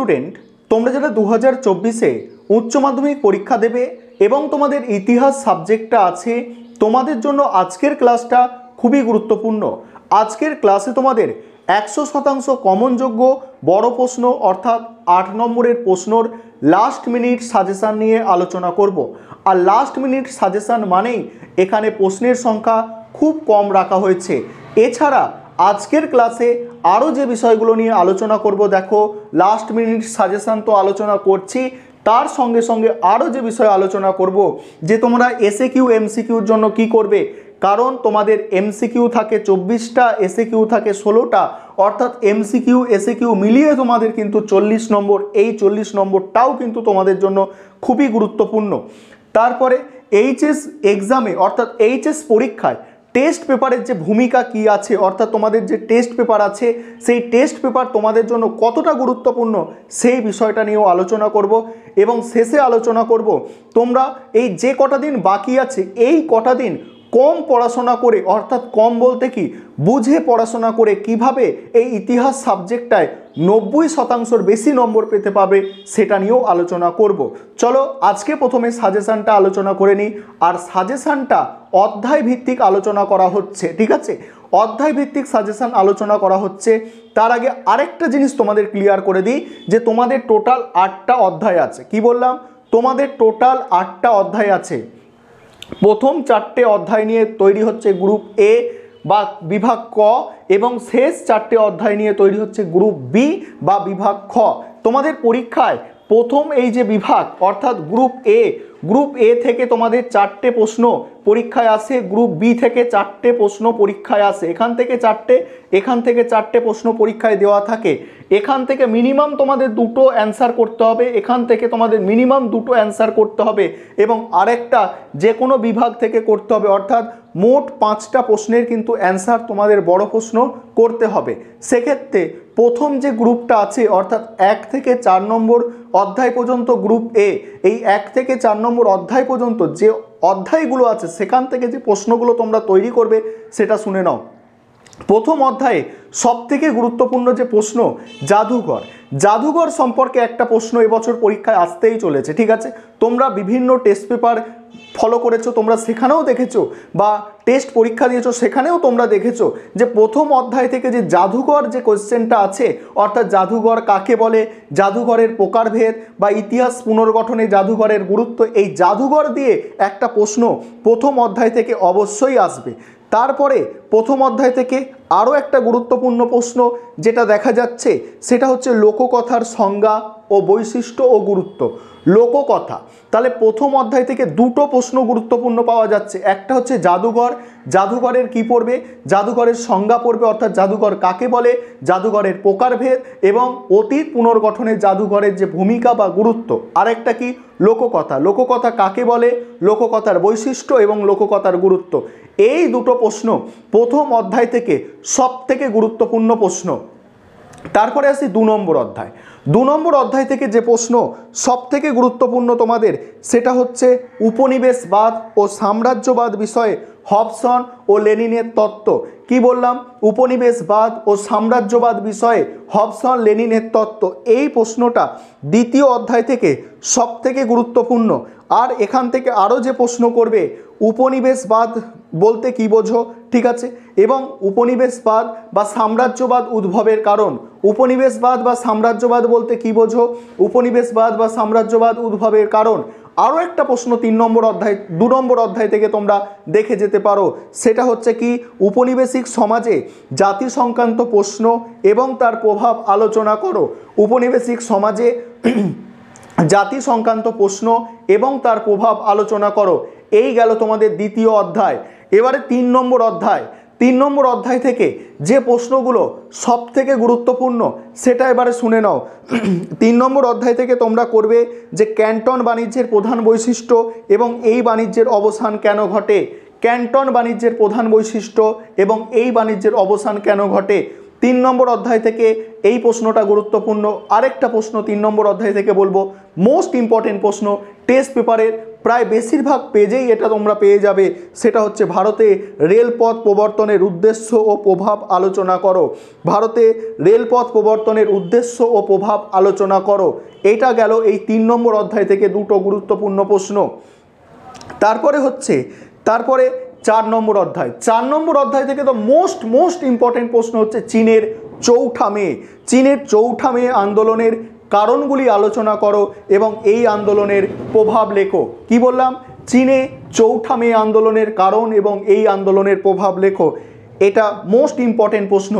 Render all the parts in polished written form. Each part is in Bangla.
স্টুডেন্ট, তোমরা যারা 2024-এ উচ্চ মাধ্যমিক পরীক্ষা দেবে এবং তোমাদের ইতিহাস সাবজেক্টটা আছে, তোমাদের জন্য আজকের ক্লাসটা খুবই গুরুত্বপূর্ণ। আজকের ক্লাসে তোমাদের 100% কমনযোগ্য বড় প্রশ্ন অর্থাৎ 8 নম্বরের প্রশ্নর লাস্ট মিনিট সাজেশান নিয়ে আলোচনা করব। আর লাস্ট মিনিট সাজেশান মানেই এখানে প্রশ্নের সংখ্যা খুব কম রাখা হয়েছে। এছাড়া আজকের ক্লাসে আরও যে বিষয়গুলো নিয়ে আলোচনা করব, দেখো লাস্ট মিনিট সাজেশান তো আলোচনা করছি, তার সঙ্গে সঙ্গে আরও যে বিষয় আলোচনা করব যে তোমরা এসএকিউ এমসিকিউর জন্য কি করবে। কারণ তোমাদের এমসিকিউ থাকে 24টা, এসএকিউ থাকে 16টা, অর্থাৎ এমসিকিউ এসএকিউ মিলিয়ে তোমাদের কিন্তু 40 নম্বর। এই 40 নম্বরটাও কিন্তু তোমাদের জন্য খুবই গুরুত্বপূর্ণ। তারপরে এইচএস এক্সামে অর্থাৎ এইচএস পরীক্ষায় টেস্ট পেপারের যে ভূমিকা কি আছে, অর্থাৎ তোমাদের যে টেস্ট পেপার আছে সেই টেস্ট পেপার তোমাদের জন্য কতটা গুরুত্বপূর্ণ সেই বিষয়টা নিয়েও আলোচনা করব। এবং শেষে আলোচনা করব তোমরা এই যে কটা দিন বাকি আছে এই কটা দিন কম পড়াশোনা করে, অর্থাৎ কম বলতে কি বুঝে পড়াশোনা করে কিভাবে এই ইতিহাস সাবজেক্টটায় 90%-র বেশি নম্বর পেতে পারবে সেটা নিয়েও আলোচনা করব। চলো আজকে প্রথমে সাজেশানটা আলোচনা করে নিই। আর সাজেশানটা অধ্যায় ভিত্তিক আলোচনা করা হচ্ছে, ঠিক আছে? অধ্যায় ভিত্তিক সাজেশান আলোচনা করা হচ্ছে। তার আগে আরেকটা জিনিস তোমাদের ক্লিয়ার করে দিই যে তোমাদের টোটাল 8টা অধ্যায় আছে। কি বললাম? তোমাদের টোটাল 8টা অধ্যায় আছে। প্রথম 4টে অধ্যায় নিয়ে তৈরি হচ্ছে গ্রুপ এ বা বিভাগ ক, এবং শেষ 4টে অধ্যায় নিয়ে তৈরি হচ্ছে গ্রুপ বি বা বিভাগ খ। তোমাদের পরীক্ষায় প্রথম এই যে বিভাগ অর্থাৎ গ্রুপ এ থেকে তোমাদের 4টে প্রশ্ন পরীক্ষায় আসে, গ্রুপ বি থেকে 4টে প্রশ্ন পরীক্ষায় আসে, এখান থেকে 4টে প্রশ্ন পরীক্ষায় দেওয়া থাকে। এখান থেকে মিনিমাম তোমাদের 2টো অ্যান্সার করতে হবে, এখান থেকে তোমাদের মিনিমাম 2টো অ্যান্সার করতে হবে, এবং আরেকটা যে কোনো বিভাগ থেকে করতে হবে। অর্থাৎ মোট 5টা প্রশ্নের কিন্তু অ্যান্সার তোমাদের বড় প্রশ্ন করতে হবে। সেক্ষেত্রে প্রথম যে গ্রুপটা আছে অর্থাৎ 1 থেকে 4 নম্বর অধ্যায় পর্যন্ত গ্রুপ এ, এই 1 থেকে 4 নম্বর অধ্যায় পর্যন্ত যে অধ্যায়গুলো আছে সেখান থেকে যে প্রশ্নগুলো তোমরা তৈরি করবে সেটা শুনে নাও। প্রথম অধ্যায়ে সবথেকে গুরুত্বপূর্ণ যে প্রশ্ন জাদুঘর সম্পর্কে একটা প্রশ্ন এবছর পরীক্ষায় আসতেই চলেছে, ঠিক আছে? তোমরা বিভিন্ন টেস্ট পেপার ফলো করেছো, তোমরা সেখানেও দেখেছো, বা টেস্ট পরীক্ষা দিয়েছো সেখানেও তোমরা দেখেছো যে প্রথম অধ্যায় থেকে যে জাদুঘর যে কোশ্চেনটা আছে, অর্থাৎ জাদুঘর কাকে বলে, জাদুঘরের প্রকারভেদ বা ইতিহাস পুনর্গঠনে জাদুঘরের গুরুত্ব, এই জাদুঘর দিয়ে একটা প্রশ্ন প্রথম অধ্যায় থেকে অবশ্যই আসবে। তারপরে প্রথম অধ্যায় থেকে আরও একটা গুরুত্বপূর্ণ প্রশ্ন যেটা দেখা যাচ্ছে সেটা হচ্ছে লোককথার সংজ্ঞা ও বৈশিষ্ট্য ও গুরুত্ব। লোককথা, তাহলে প্রথম অধ্যায় থেকে 2টো প্রশ্ন গুরুত্বপূর্ণ পাওয়া যাচ্ছে। একটা হচ্ছে জাদুঘরের কি পড়বে, জাদুঘরের সংজ্ঞা পড়বে, অর্থাৎ জাদুঘর কাকে বলে, জাদুঘরের প্রকারভেদ এবং অতীত পুনর্গঠনে জাদুঘরের যে ভূমিকা বা গুরুত্ব। আরেকটা কি লোককথা কাকে বলে, লোককথার বৈশিষ্ট্য এবং লোককথার গুরুত্ব। এই 2টো প্রশ্ন প্রথম অধ্যায় থেকে সবথেকে গুরুত্বপূর্ণ প্রশ্ন। তারপরে আসি 2 নম্বর অধ্যায়। 2 নম্বর অধ্যায় থেকে যে প্রশ্ন সবথেকে গুরুত্বপূর্ণ তোমাদের সেটা হচ্ছে উপনিবেশবাদ ও সাম্রাজ্যবাদ বিষয়ে হবসন ও লেনিনের তত্ত্ব। কি বললাম? উপনিবেশবাদ ও সাম্রাজ্যবাদ বিষয়ে হবসন লেনিনের তত্ত্ব। এই প্রশ্নটা দ্বিতীয় অধ্যায় থেকে সবথেকে গুরুত্বপূর্ণ। আর এখান থেকে আরও যে প্রশ্ন করবে উপনিবেশবাদ বলতে কি বোঝো, ঠিক আছে, এবং উপনিবেশবাদ বা সাম্রাজ্যবাদ উদ্ভবের কারণ। উপনিবেশবাদ বা সাম্রাজ্যবাদ বলতে কি বোঝো, উপনিবেশবাদ বা সাম্রাজ্যবাদ উদ্ভবের কারণ। আরও একটা প্রশ্ন 2 নম্বর অধ্যায় থেকে তোমরা দেখে যেতে পারো, সেটা হচ্ছে কি উপনিবেশিক সমাজে জাতি সংক্রান্ত প্রশ্ন এবং তার প্রভাব আলোচনা করো। উপনিবেশিক সমাজে জাতি সংক্রান্ত প্রশ্ন এবং তার প্রভাব আলোচনা করো। এই গেল তোমাদের দ্বিতীয় অধ্যায়। এবারে 3 নম্বর অধ্যায় থেকে যে প্রশ্নগুলো সবথেকে গুরুত্বপূর্ণ সেটা এবারে শুনে নাও। 3 নম্বর অধ্যায় থেকে তোমরা করবে যে ক্যান্টন বাণিজ্যের প্রধান বৈশিষ্ট্য এবং এই বাণিজ্যের অবসান কেন ঘটে। ক্যান্টন বাণিজ্যের প্রধান বৈশিষ্ট্য এবং এই বাণিজ্যের অবসান কেন ঘটে। 3 নম্বর অধ্যায় থেকে এই প্রশ্নটা গুরুত্বপূর্ণ। আরেকটা প্রশ্ন 3 নম্বর অধ্যায় থেকে বলবো, মোস্ট ইম্পর্টেন্ট প্রশ্ন, টেস্ট পেপারের প্রায় বেশিরভাগ পেজেই এটা তোমরা পেয়ে যাবে, সেটা হচ্ছে ভারতে রেলপথ প্রবর্তনের উদ্দেশ্য ও প্রভাব আলোচনা করো। ভারতে রেলপথ প্রবর্তনের উদ্দেশ্য ও প্রভাব আলোচনা করো। এটা গেল এই 3 নম্বর অধ্যায় থেকে দুটো গুরুত্বপূর্ণ প্রশ্ন। তারপরে 4 নম্বর অধ্যায়। 4 নম্বর অধ্যায় থেকে তো মোস্ট ইম্পর্টেন্ট প্রশ্ন হচ্ছে চীনের চৌঠা মে আন্দোলনের কারণগুলি আলোচনা করো এবং এই আন্দোলনের প্রভাব লেখো। কি বললাম? চীনে চৌঠা মে আন্দোলনের কারণ এবং এই আন্দোলনের প্রভাব লেখো। এটা মোস্ট ইম্পর্টেন্ট প্রশ্ন।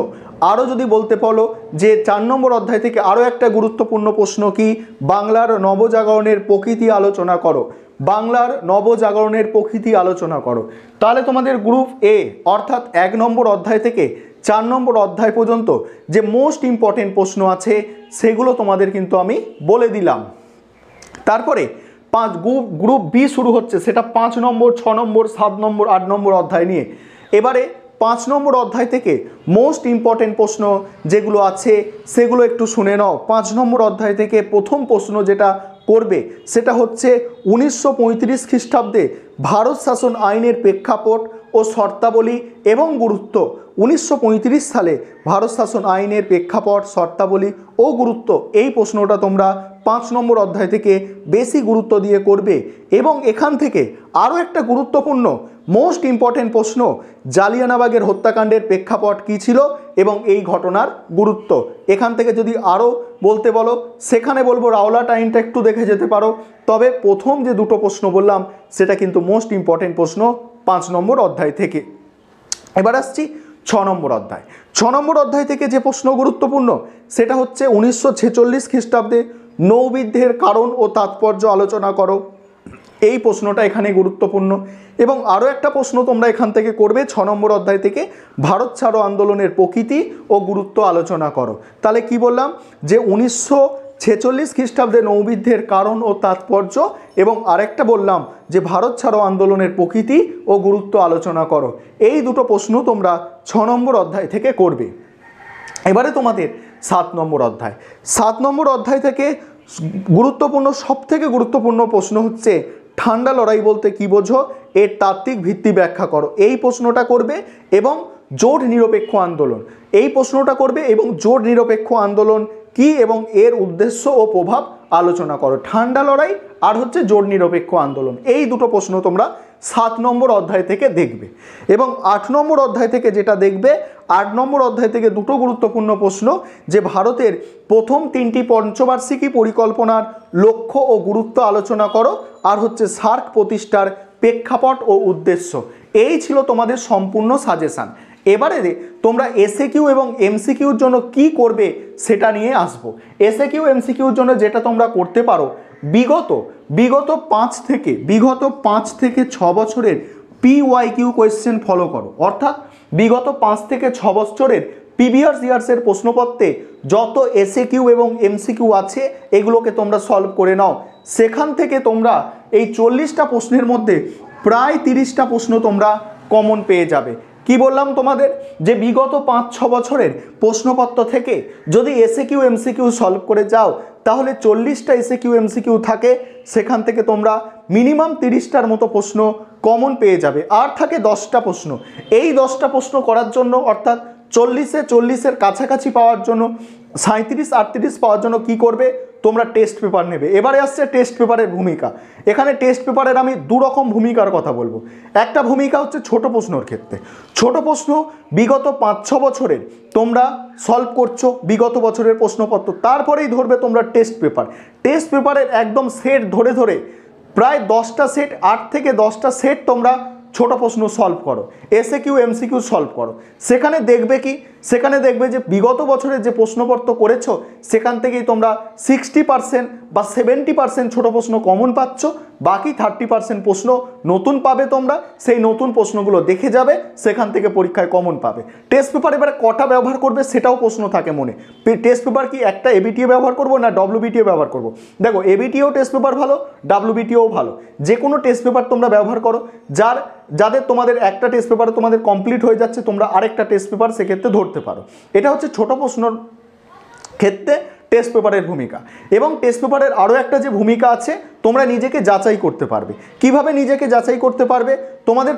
আরও যদি বলতে পারো যে 4 নম্বর অধ্যায় থেকে আরও একটা গুরুত্বপূর্ণ প্রশ্ন কি, বাংলার নবজাগরণের প্রকৃতি আলোচনা করো। বাংলার নবজাগরণের প্রকৃতি আলোচনা করো। তাহলে তোমাদের গ্রুপ এ অর্থাৎ 1 নম্বর অধ্যায় থেকে 4 নম্বর অধ্যায় পর্যন্ত যে মোস্ট ইম্পর্টেন্ট প্রশ্ন আছে সেগুলো তোমাদের কিন্তু আমি বলে দিলাম। তারপরে গ্রুপ বি শুরু হচ্ছে, সেটা 5 নম্বর, 6 নম্বর, 7 নম্বর, 8 নম্বর অধ্যায় নিয়ে। এবারে 5 নম্বর অধ্যায় থেকে মোস্ট ইম্পর্টেন্ট প্রশ্ন যেগুলো আছে সেগুলো একটু শুনে নাও। 5 নম্বর অধ্যায় থেকে প্রথম প্রশ্ন যেটা করবে সেটা হচ্ছে 1935 খ্রিস্টাব্দে ভারত শাসন আইনের প্রেক্ষাপট ও শর্তাবলী এবং গুরুত্ব। 1935 সালে ভারত শাসন আইনের প্রেক্ষাপট, শর্তাবলী ও গুরুত্ব, এই প্রশ্নটা তোমরা 5 নম্বর অধ্যায় থেকে বেশি গুরুত্ব দিয়ে করবে। এবং এখান থেকে আরও একটা গুরুত্বপূর্ণ মোস্ট ইম্পর্টেন্ট প্রশ্ন, জালিয়ানবাগের হত্যাকাণ্ডের প্রেক্ষাপট কী ছিল এবং এই ঘটনার গুরুত্ব। এখান থেকে যদি আরও বলতে বলো সেখানে বলবো রাওলাট আইনটা একটু দেখে যেতে পারো। তবে প্রথম যে দুটো প্রশ্ন বললাম সেটা কিন্তু মোস্ট ইম্পর্টেন্ট প্রশ্ন 5 নম্বর অধ্যায় থেকে। এবার আসছি 6 নম্বর অধ্যায়। 6 নম্বর অধ্যায় থেকে যে প্রশ্ন গুরুত্বপূর্ণ সেটা হচ্ছে 1946 খ্রিস্টাব্দে নৌবিদ্যের কারণ ও তাৎপর্য আলোচনা করো। এই প্রশ্নটা এখানে গুরুত্বপূর্ণ। এবং আরও একটা প্রশ্ন তোমরা এখান থেকে করবে 6 নম্বর অধ্যায় থেকে, ভারত ছাড়ো আন্দোলনের প্রকৃতি ও গুরুত্ব আলোচনা করো। তাহলে কি বললাম যে 1946 খ্রিস্টাব্দে নৌবিদ্যের কারণ ও তাৎপর্য, এবং আরেকটা বললাম যে ভারত ছাড়ো আন্দোলনের প্রকৃতি ও গুরুত্ব আলোচনা করো। এই দুটো প্রশ্ন তোমরা 6 নম্বর অধ্যায় থেকে করবে। এবারে তোমাদের 7 নম্বর অধ্যায়। 7 নম্বর অধ্যায় থেকে সবথেকে গুরুত্বপূর্ণ প্রশ্ন হচ্ছে ঠান্ডা লড়াই বলতে কি বোঝো, এর তাত্ত্বিক ভিত্তি ব্যাখ্যা করো। এই প্রশ্নটা করবে। এবং জোট নিরপেক্ষ আন্দোলন, এই প্রশ্নটা করবে। এবং জোট নিরপেক্ষ আন্দোলন কি এবং এর উদ্দেশ্য ও প্রভাব আলোচনা করো। ঠান্ডা লড়াই আর হচ্ছে জোট নিরপেক্ষ আন্দোলন, এই দুটো প্রশ্ন তোমরা 7 নম্বর অধ্যায় থেকে দেখবে। এবং 8 নম্বর অধ্যায় থেকে যেটা দেখবে, 8 নম্বর অধ্যায় থেকে দুটো গুরুত্বপূর্ণ প্রশ্ন, যে ভারতের প্রথম 3টি পঞ্চবার্ষিকী পরিকল্পনার লক্ষ্য ও গুরুত্ব আলোচনা করো, আর হচ্ছে সার্ক প্রতিষ্ঠার প্রেক্ষাপট ও উদ্দেশ্য। এই ছিল তোমাদের সম্পূর্ণ সাজেশান। এবারে তোমরা এসএকিউ এবং এমসিকিউর জন্য কি করবে সেটা নিয়ে আসবো। এসএকিউ এমসিকিউর জন্য যেটা তোমরা করতে পারো, বিগত 5 থেকে 6 বছরের পিওয়াইকিউ কোয়েশ্চেন ফলো করো। অর্থাৎ বিগত 5 থেকে 6 বছরের প্রিভিয়াস ইয়ার্সের প্রশ্নপত্রে যত এসএকিউ এবং এমসিকিউ আছে এগুলোকে তোমরা সলভ করে নাও। সেখান থেকে তোমরা এই 40টা প্রশ্নের মধ্যে প্রায় 30টা প্রশ্ন তোমরা কমন পেয়ে যাবে। কি বললাম তোমাদের, যে বিগত 5-6 বছরের প্রশ্নপত্র থেকে যদি এসএকিউ এমসিকিউ সলভ করে যাও তাহলে 40টা এসএকিউ এমসিকিউ থাকে, সেখান থেকে তোমরা মিনিমাম 30টার মতো প্রশ্ন কমন পেয়ে যাবে। আর থাকে 10টা প্রশ্ন। এই 10টা প্রশ্ন করার জন্য, অর্থাৎ 40-এর কাছাকাছি পাওয়ার জন্য, 37-38 পাওয়ার জন্য কি করবে, তোমরা টেস্ট পেপার নেবে। এবারে আসছে টেস্ট পেপারের ভূমিকা। এখানে টেস্ট পেপারের আমি দুরকম ভূমিকার কথা বলবো। একটা ভূমিকা হচ্ছে ছোট প্রশ্নর ক্ষেত্রে। ছোট প্রশ্ন বিগত 5-6 বছরের তোমরা সলভ করছো বিগত বছরের প্রশ্নপত্র, তারপরেই ধরবে তোমরা টেস্ট পেপার। টেস্ট পেপারের একদম সেট ধরে ধরে প্রায় 10টা সেট, 8 থেকে 10টা সেট তোমরা ছোট প্রশ্ন সলভ করো, এসএকিউ এমসিকিউ সলভ করো। সেখানে দেখবে যে বিগত বছরের যে প্রশ্নপত্র করেছো সেখান থেকেই তোমরা 60% বা 70% ছোট প্রশ্ন কমন পাচ্ছ, বাকি 30% প্রশ্ন নতুন পাবে। তোমরা সেই নতুন প্রশ্নগুলো দেখে যাবে, সেখান থেকে পরীক্ষায় কমন পাবে। টেস্ট পেপার এবারে কটা ব্যবহার করবে সেটাও প্রশ্ন থাকে মনে। টেস্ট পেপার কি একটা এবিটিও ব্যবহার করবো না ডব্লিউবিটিও ব্যবহার করবো? দেখো, এবিটিও টেস্ট পেপার ভালো, ডব্লিউবিটিও ভালো। যে কোনো টেস্ট পেপার তোমরা ব্যবহার করো। যাদের তোমাদের একটা টেস্ট পেপারে তোমাদের কমপ্লিট হয়ে যাচ্ছে, তোমরা আরেকটা টেস্ট পেপার সেক্ষেত্রে ধরতে পারো। এটা হচ্ছে ছোট প্রশ্নর ক্ষেত্রে টেস্ট পেপারের ভূমিকা। এবং টেস্ট পেপারের আরও একটা যে ভূমিকা আছে, তোমরা নিজেকে যাচাই করতে পারবে। কিভাবে নিজেকে যাচাই করতে পারবে? তোমাদের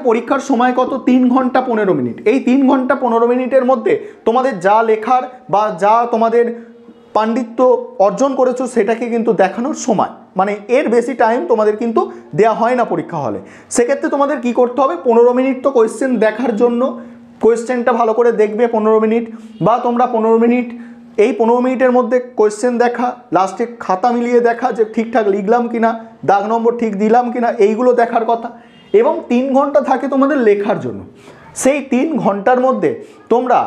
পরীক্ষার সময় কত? 3 ঘন্টা 15 মিনিট। এই 3 ঘন্টা 15 মিনিটের মধ্যে তোমাদের যা লেখার বা যা তোমাদের পাণ্ডিত্য অর্জন করেছো সেটাকে কিন্তু দেখানোর সময়, মানে এর বেশি টাইম তোমাদের কিন্তু দেওয়া হয় না পরীক্ষা হলে। সেক্ষেত্রে তোমাদের কি করতে হবে? 15 মিনিট তো কোয়েশ্চেন দেখার জন্য, কোয়েশ্চেনটা ভালো করে দেখবে 15 মিনিট, বা তোমরা 15 মিনিট, এই 15 মিনিটের মধ্যে কোয়েশ্চেন দেখা, লাস্টে খাতা মিলিয়ে দেখা যে ঠিকঠাক লিখলাম কিনা, দাগ নম্বর ঠিক দিলাম কিনা, এইগুলো দেখার কথা। এবং 3 ঘন্টা থাকে তোমাদের লেখার জন্য। সেই 3 ঘন্টার মধ্যে তোমরা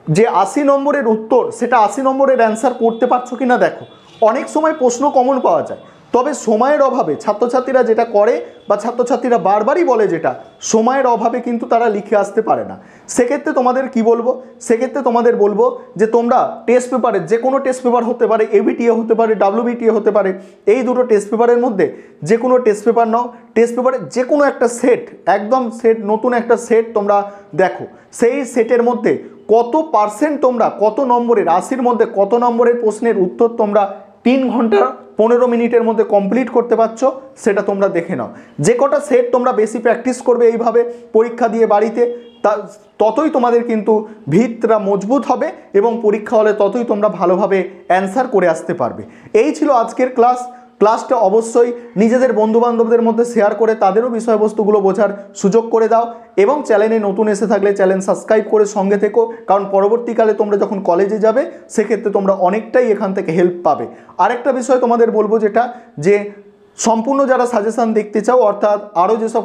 যে 80 নম্বরের উত্তর, সেটা 80 নম্বরের অ্যান্সার করতে পারছো কিনা দেখো। অনেক সময় প্রশ্ন কমন পাওয়া যায়, তবে সময়ের অভাবে ছাত্রছাত্রীরা যেটা করে, বা ছাত্রছাত্রীরা বারবারই বলে যেটা, সময়ের অভাবে কিন্তু তারা লিখে আসতে পারে না। সেক্ষেত্রে তোমাদের কি বলবো? সেক্ষেত্রে তোমাদের বলবো যে তোমরা টেস্ট পেপারে, যে কোনো টেস্ট পেপার হতে পারে, এবিটিএ হতে পারে, ডাব্লিউবিটিএ হতে পারে, এই দুটো টেস্ট পেপারের মধ্যে যে কোনো টেস্ট পেপার নাও। টেস্ট পেপারে যে কোনো একটা সেট, একদম সেট, নতুন একটা সেট তোমরা দেখো। সেই সেটের মধ্যে কত পার্সেন্ট তোমরা, কত নম্বরের, 80-র মধ্যে কত নম্বরের প্রশ্নের উত্তর তোমরা 3 ঘন্টা 15 মিনিটের মধ্যে কমপ্লিট করতে পারছো, সেটা তোমরা দেখে নাও। যে কটা সেট তোমরা বেশি প্র্যাকটিস করবে এইভাবে পরীক্ষা দিয়ে বাড়িতে, ততই তোমাদের কিন্তু ভিতটা মজবুত হবে, এবং পরীক্ষা হলে ততই তোমরা ভালোভাবে অ্যান্সার করে আসতে পারবে। এই ছিল আজকের ক্লাসটা অবশ্যই নিজেদের বন্ধুবান্ধবদের মধ্যে শেয়ার করে তাদেরও বিষয়বস্তুগুলো বোঝার সুযোগ করে দাও। এবং চ্যানেলে নতুন এসে থাকলে চ্যানেল সাবস্ক্রাইব করে সঙ্গে থেকো, কারণ পরবর্তীকালে তোমরা যখন কলেজে যাবে সেক্ষেত্রে তোমরা অনেকটাই এখান থেকে হেল্প পাবে। আরেকটা বিষয় তোমাদের বলবো, যেটা যে সম্পূর্ণ যারা সাজেশান দেখতে চাও, অর্থাৎ আরও যেসব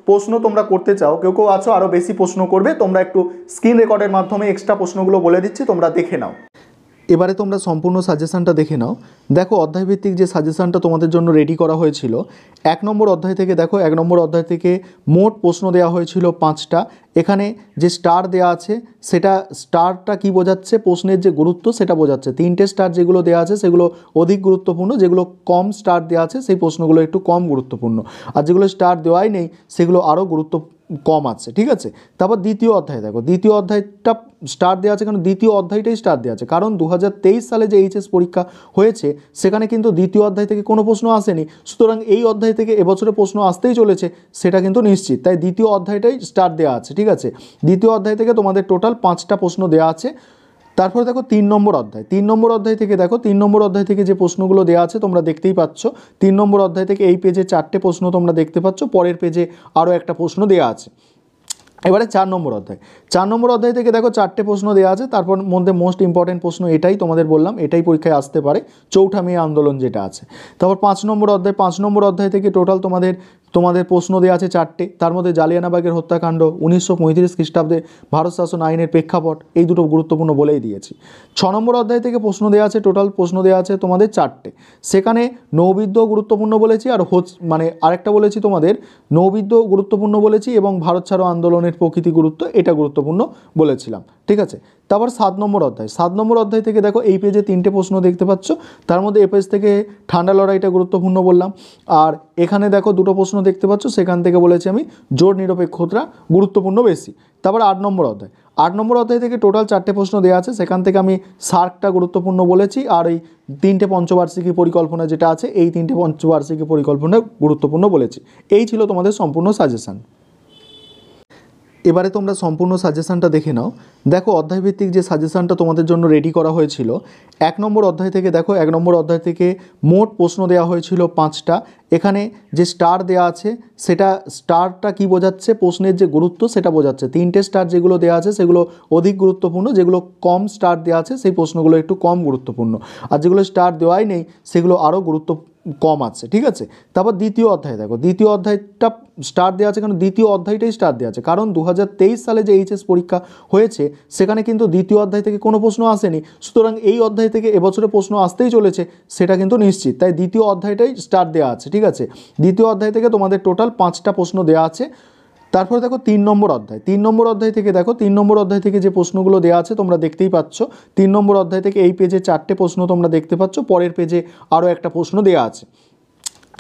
প্রশ্ন তোমরা করতে চাও, কেউ আছো আরও বেশি প্রশ্ন করবে, তোমরা একটু স্ক্রিন রেকর্ডের মাধ্যমে এক্সট্রা প্রশ্নগুলো বলে দিচ্ছি, তোমরা দেখে নাও। এবারে তোমরা সম্পূর্ণ সাজেশানটা দেখে নাও। দেখো অধ্যায়ভিত্তিক যে সাজেশানটা তোমাদের জন্য রেডি করা হয়েছিল, 1 নম্বর অধ্যায় থেকে দেখো, 1 নম্বর অধ্যায় থেকে মোট প্রশ্ন দেওয়া হয়েছিল 5টা। এখানে যে স্টার দেওয়া আছে, সেটা স্টারটা কি বোঝাচ্ছে? প্রশ্নের যে গুরুত্ব সেটা বোঝাচ্ছে। 3টে স্টার যেগুলো দেওয়া আছে সেগুলো অধিক গুরুত্বপূর্ণ, যেগুলো কম স্টার দেওয়া আছে সেই প্রশ্নগুলো একটু কম গুরুত্বপূর্ণ, আর যেগুলো স্টার দেওয়াই নেই সেগুলো আরও কম আছে, ঠিক আছে। তারপর দ্বিতীয় অধ্যায় দেখো, দ্বিতীয় অধ্যায়টা স্টার দেওয়া আছে, কারণ দ্বিতীয় অধ্যায়টাই স্টার দেওয়া আছে, কারণ 2023 সালে যে এইচএস পরীক্ষা হয়েছে সেখানে কিন্তু দ্বিতীয় অধ্যায় থেকে কোনো প্রশ্ন আসেনি, সুতরাং এই অধ্যায় থেকে এবছরে প্রশ্ন আসতেই চলেছে সেটা কিন্তু নিশ্চিত, তাই দ্বিতীয় অধ্যায়টাই স্টার দেওয়া আছে, ঠিক আছে। দ্বিতীয় অধ্যায় থেকে তোমাদের টোটাল 5টা প্রশ্ন দেওয়া আছে। তারপরে দেখো 3 নম্বর অধ্যায়, 3 নম্বর অধ্যায় থেকে দেখো, 3 নম্বর অধ্যায় থেকে যে প্রশ্নগুলো দেওয়া আছে তোমরা দেখতেই পাচ্ছ। 3 নম্বর অধ্যায় থেকে এই পেজে 4টে প্রশ্ন তোমরা দেখতে পাচ্ছ, পরের পেজে আরও একটা প্রশ্ন দেওয়া আছে। এবারে 4 নম্বর অধ্যায়, 4 নম্বর অধ্যায় থেকে দেখো 4টে প্রশ্ন দেওয়া আছে, তারপর মধ্যে মোস্ট ইম্পর্টেন্ট প্রশ্ন এটাই তোমাদের বললাম, এটাই পরীক্ষায় আসতে পারে, চৌঠা মে আন্দোলন যেটা আছে। তারপর 5 নম্বর অধ্যায়, 5 নম্বর অধ্যায় থেকে টোটাল তোমাদের প্রশ্ন দেওয়া আছে 4টে, তার মধ্যে জালিয়ানবাগের হত্যাকাণ্ড, 1935 খ্রিস্টাব্দে ভারত শাসন আইনের প্রেক্ষাপট, এই দুটো গুরুত্বপূর্ণ বলেই দিয়েছি। 6 নম্বর অধ্যায় থেকে প্রশ্ন দেওয়া আছে, টোটাল প্রশ্ন দেওয়া আছে তোমাদের 4টে, সেখানে নৌবিদ্য গুরুত্বপূর্ণ বলেছি, আর আরেকটা বলেছি তোমাদের নৌবিদ্য গুরুত্বপূর্ণ বলেছি, এবং ভারত ছাড়ো আন্দোলনের প্রকৃতি গুরুত্ব, এটা গুরুত্বপূর্ণ বলেছিলাম, ঠিক আছে। তারপর 7 নম্বর অধ্যায়, 7 নম্বর অধ্যায় থেকে দেখো এই পেজে 3টে প্রশ্ন দেখতে পাচ্ছ, তার মধ্যে এই পেজ থেকে ঠান্ডা লড়াইটা গুরুত্বপূর্ণ বললাম, আর এখানে দেখো দুটো প্রশ্ন দেখতে পাচ্ছ, সেখান থেকে বলেছি আমি জোট নিরপেক্ষতা গুরুত্বপূর্ণ বেশি। তারপর 8 নম্বর অধ্যায়, 8 নম্বর অধ্যায় থেকে টোটাল 4টে প্রশ্ন দেওয়া আছে, সেখান থেকে আমি সার্কটা গুরুত্বপূর্ণ বলেছি, আর এই 3টে পঞ্চবার্ষিকী পরিকল্পনা যেটা আছে, এই 3টে পঞ্চবার্ষিকী পরিকল্পনা গুরুত্বপূর্ণ বলেছি। এই ছিল তোমাদের সম্পূর্ণ সাজেশান। এবারে তোমরা সম্পূর্ণ সাজেশানটা দেখে নাও। দেখো অধ্যায়ভিত্তিক যে সাজেশানটা তোমাদের জন্য রেডি করা হয়েছিল, 1 নম্বর অধ্যায় থেকে দেখো, 1 নম্বর অধ্যায় থেকে মোট প্রশ্ন দেওয়া হয়েছিল 5টা। এখানে যে স্টার দেওয়া আছে, সেটা স্টারটা কি বোঝাচ্ছে? প্রশ্নের যে গুরুত্ব সেটা বোঝাচ্ছে। 3টে স্টার যেগুলো দেওয়া আছে সেগুলো অধিক গুরুত্বপূর্ণ, যেগুলো কম স্টার দেওয়া আছে সেই প্রশ্নগুলো একটু কম গুরুত্বপূর্ণ, আর যেগুলো স্টার দেওয়াই নেই সেগুলো আরও কম আছে, ঠিক আছে। তারপর দ্বিতীয় অধ্যায় দেখো, দ্বিতীয় অধ্যায়টা স্টার দেওয়া আছে, কারণ দ্বিতীয় অধ্যায়টাই স্টার দেওয়া আছে, কারণ 2023 সালে যে এইচএস পরীক্ষা হয়েছে সেখানে কিন্তু দ্বিতীয় অধ্যায় থেকে কোনো প্রশ্ন আসেনি, সুতরাং এই অধ্যায় থেকে এবছরে প্রশ্ন আসতেই চলেছে সেটা কিন্তু নিশ্চিত, তাই দ্বিতীয় অধ্যায়টাই স্টার দেওয়া আছে, ঠিক আছে। দ্বিতীয় অধ্যায় থেকে তোমাদের টোটাল 5টা প্রশ্ন দেওয়া আছে। তারপরে দেখো 3 নম্বর অধ্যায়, 3 নম্বর অধ্যায় থেকে দেখো, 3 নম্বর অধ্যায় থেকে যে প্রশ্নগুলো দেওয়া আছে তোমরা দেখতেই পাচ্ছ। 3 নম্বর অধ্যায় থেকে এই পেজে 4টে প্রশ্ন তোমরা দেখতে পাচ্ছ, পরের পেজে আরও একটা প্রশ্ন দেওয়া আছে।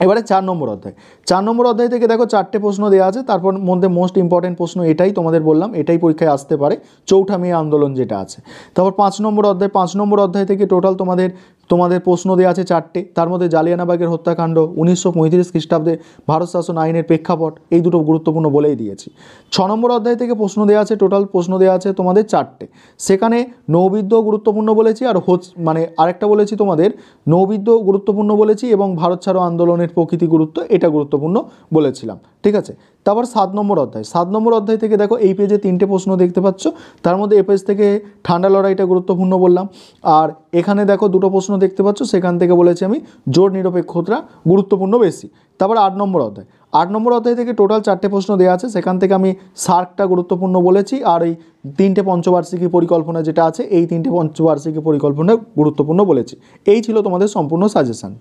এবারে 4 নম্বর অধ্যায়। 4 নম্বর অধ্যায় থেকে দেখো 4টে প্রশ্ন দেওয়া আছে, তারপর মধ্যে মোস্ট ইম্পর্টেন্ট প্রশ্ন এটাই তোমাদের বললাম, এটাই পরীক্ষায় আসতে পারে, চৌঠা মে আন্দোলন যেটা আছে। তারপর 5 নম্বর অধ্যায়, 5 নম্বর অধ্যায় থেকে টোটাল তোমাদের প্রশ্ন দেওয়া আছে 4টে, তার মধ্যে জালিয়ানবাগের হত্যাকাণ্ড, 1935 খ্রিস্টাব্দে ভারত শাসন আইনের প্রেক্ষাপট, এই দুটো গুরুত্বপূর্ণ বলেই দিয়েছি। 6 নম্বর অধ্যায় থেকে প্রশ্ন দেওয়া আছে, টোটাল প্রশ্ন দেওয়া আছে তোমাদের 4টে, সেখানে নৌবিদ্যা গুরুত্বপূর্ণ বলেছি, আর মানে আরেকটা বলেছি তোমাদের নৌবিদ্যা গুরুত্বপূর্ণ বলেছি, এবং ভারত ছাড়ো আন্দোলনের প্রকৃতি গুরুত্ব এটা গুরুত্বপূর্ণ বলেছিলাম, ঠিক আছে। তারপর 7 নম্বর অধ্যায়, 7 নম্বর অধ্যায় থেকে দেখো এই পেজে 3টে প্রশ্ন দেখতে পাচ্ছ, তার মধ্যে এই পেজ থেকে ঠান্ডা লড়াইটা গুরুত্বপূর্ণ বললাম, আর এখানে দেখো দুটো প্রশ্ন দেখতে পাচ্ছ, সেখান থেকে বলেছি আমি জোট নিরপেক্ষতা গুরুত্বপূর্ণ বেশি। তারপর 8 নম্বর অধ্যায়, 8 নম্বর অধ্যায় থেকে টোটাল 4টে প্রশ্ন দেওয়া আছে, সেখান থেকে আমি সার্কটা গুরুত্বপূর্ণ বলেছি, আর এই 3টে পঞ্চবার্ষিকী পরিকল্পনা যেটা আছে, এই 3টে পঞ্চবার্ষিকী পরিকল্পনা গুরুত্বপূর্ণ বলেছি। এই ছিল তোমাদের সম্পূর্ণ সাজেশন।